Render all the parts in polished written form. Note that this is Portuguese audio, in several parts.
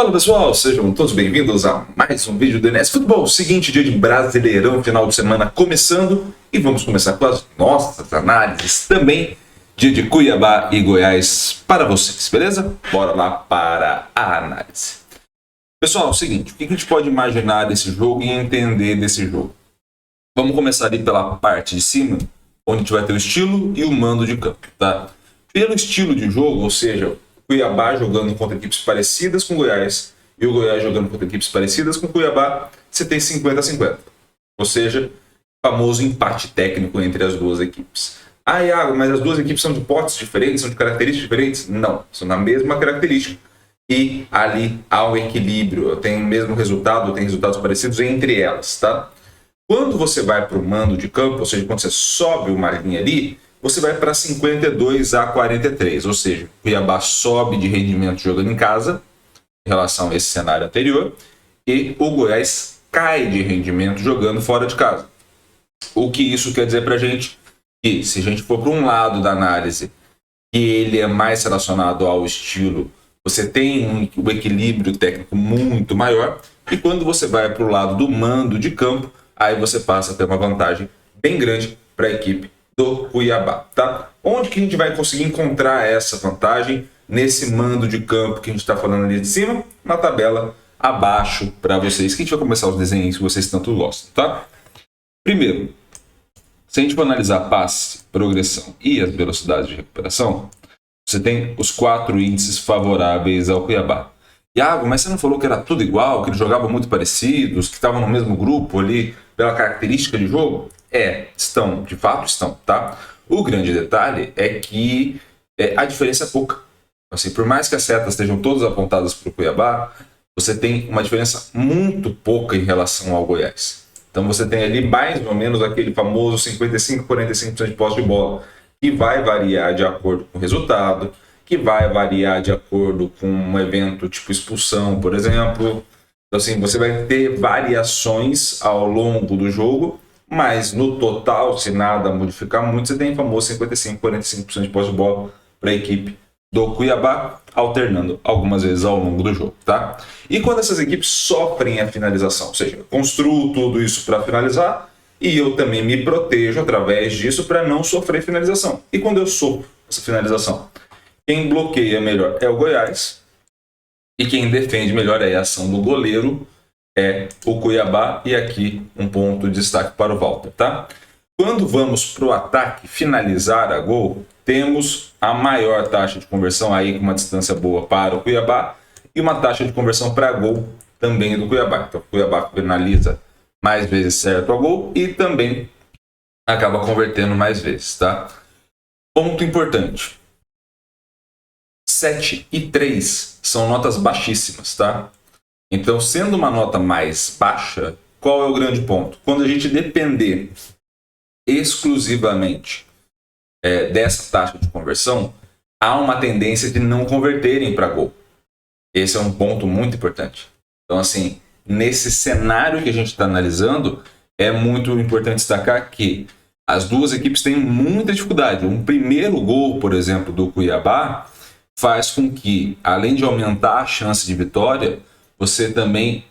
Fala pessoal, sejam todos bem-vindos a mais um vídeo do NS Futebol. Seguinte dia de Brasileirão, final de semana começando, e vamos começar com as nossas análises também. Dia de Cuiabá e Goiás para vocês, beleza? Bora lá para a análise. Pessoal, é o seguinte, o que a gente pode imaginar desse jogo e entender desse jogo? Vamos começar ali pela parte de cima, onde a gente vai ter o estilo e o mando de campo, tá? Pelo estilo de jogo, ou seja, Cuiabá jogando contra equipes parecidas com Goiás e o Goiás jogando contra equipes parecidas com Cuiabá, você tem 50-50. Ou seja, famoso empate técnico entre as duas equipes. Ah, Iago, mas as duas equipes são de potes diferentes, são de características diferentes? Não, são na mesma característica. E ali há um equilíbrio, tem o mesmo resultado, tem resultados parecidos entre elas, tá? Quando você vai para o mando de campo, ou seja, quando você sobe uma linha ali, você vai para 52-43, ou seja, Cuiabá sobe de rendimento jogando em casa, em relação a esse cenário anterior, e o Goiás cai de rendimento jogando fora de casa. O que isso quer dizer para a gente? Que se a gente for para um lado da análise, que ele é mais relacionado ao estilo, você tem um equilíbrio técnico muito maior, e quando você vai para o lado do mando de campo, aí você passa a ter uma vantagem bem grande para a equipe do Cuiabá, tá? Onde que a gente vai conseguir encontrar essa vantagem nesse mando de campo que a gente está falando ali de cima? Na tabela abaixo para vocês, que a gente vai começar os desenhos que vocês tanto gostam, tá? Primeiro, se a gente for analisar passe, progressão e as velocidades de recuperação, você tem os 4 índices favoráveis ao Cuiabá. Iago, mas você não falou que era tudo igual, que eles jogavam muito parecidos, que estavam no mesmo grupo ali, pela característica de jogo? Estão, de fato estão, tá? O grande detalhe é que a diferença é pouca. Assim, por mais que as setas estejam todas apontadas para o Cuiabá, você tem uma diferença muito pouca em relação ao Goiás. Então você tem ali mais ou menos aquele famoso 55-45% de posse de bola, que vai variar de acordo com o resultado, que vai variar de acordo com um evento tipo expulsão, por exemplo. Então assim, você vai ter variações ao longo do jogo, mas no total, se nada modificar muito, você tem o famoso 55-45% de posse de bola para a equipe do Cuiabá, alternando algumas vezes ao longo do jogo, tá? E quando essas equipes sofrem a finalização, ou seja, eu construo tudo isso para finalizar e eu também me protejo através disso para não sofrer finalização. E quando eu sofro essa finalização, quem bloqueia melhor é o Goiás e quem defende melhor é a ação do goleiro, é o Cuiabá, e aqui um ponto de destaque para o Walter, tá? Quando vamos para o ataque, finalizar a gol, temos a maior taxa de conversão aí com uma distância boa para o Cuiabá e uma taxa de conversão para gol também do Cuiabá. Então o Cuiabá finaliza mais vezes certo a gol e também acaba convertendo mais vezes, tá? Ponto importante. 7 e 3 são notas baixíssimas, tá? Então, sendo uma nota mais baixa, qual é o grande ponto? Quando a gente depender exclusivamente dessa taxa de conversão, há uma tendência de não converterem para gol. Esse é um ponto muito importante. Então, assim, nesse cenário que a gente está analisando, é muito importante destacar que as duas equipes têm muita dificuldade. Um primeiro gol, por exemplo, do Cuiabá, faz com que, além de aumentar a chance de vitória, você também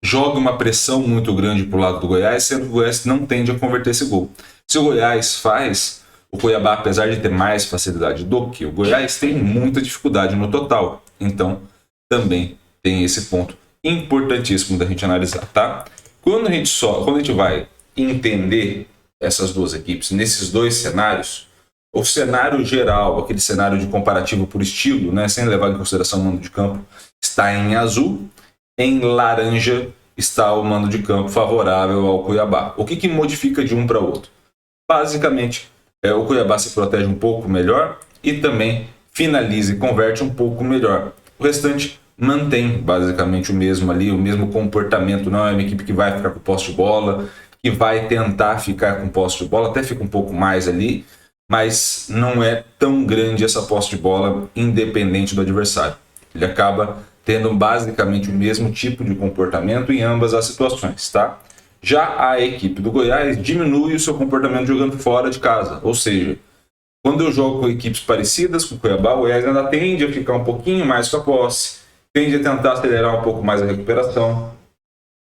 joga uma pressão muito grande para o lado do Goiás, sendo que o Goiás não tende a converter esse gol. Se o Goiás faz, o Cuiabá, apesar de ter mais facilidade do que o Goiás, tem muita dificuldade no total. Então, também tem esse ponto importantíssimo da gente analisar, tá? Quando a gente vai entender essas duas equipes nesses dois cenários, o cenário geral, aquele cenário de comparativo por estilo, né, sem levar em consideração o mando de campo, está em azul. Em laranja está o mando de campo favorável ao Cuiabá. O que modifica de um para outro? Basicamente, o Cuiabá se protege um pouco melhor e também finaliza e converte um pouco melhor. O restante mantém basicamente o mesmo ali, o mesmo comportamento. Não é uma equipe que vai ficar com posse de bola, que vai tentar ficar com posse de bola, até fica um pouco mais ali, mas não é tão grande essa posse de bola independente do adversário. Ele acaba tendo basicamente o mesmo tipo de comportamento em ambas as situações, tá? Já a equipe do Goiás diminui o seu comportamento jogando fora de casa, ou seja, quando eu jogo com equipes parecidas com o Cuiabá, o Goiás ainda tende a ficar um pouquinho mais com a posse, tende a tentar acelerar um pouco mais a recuperação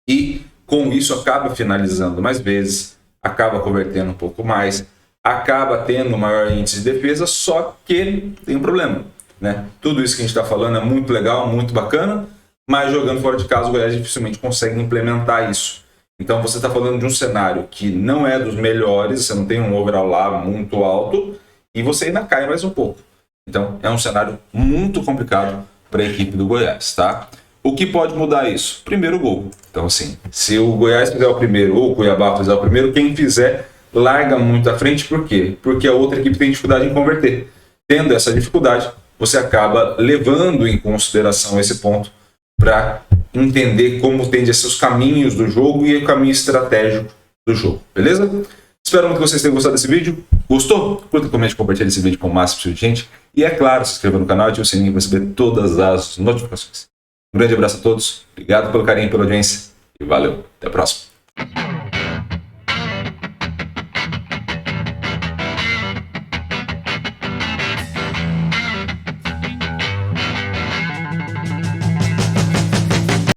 e com isso acaba finalizando mais vezes, acaba convertendo um pouco mais, acaba tendo maior índice de defesa, só que tem um problema, né? Tudo isso que a gente está falando é muito legal, muito bacana, mas jogando fora de casa o Goiás dificilmente consegue implementar isso. Então você está falando de um cenário que não é dos melhores, você não tem um overall lá muito alto e você ainda cai mais um pouco. Então é um cenário muito complicado para a equipe do Goiás, tá? O que pode mudar isso? Primeiro gol. Então assim, se o Goiás fizer o primeiro ou o Cuiabá fizer o primeiro, quem fizer larga muito à frente, por quê? Porque a outra equipe tem dificuldade em converter. Tendo essa dificuldade, você acaba levando em consideração esse ponto para entender como tende a ser os caminhos do jogo e o caminho estratégico do jogo, beleza? Espero muito que vocês tenham gostado desse vídeo. Gostou? Curta, comente, compartilhe esse vídeo com o máximo de gente. E é claro, se inscreva no canal e ative o sininho para receber todas as notificações. Um grande abraço a todos, obrigado pelo carinho e pela audiência e valeu, até a próxima.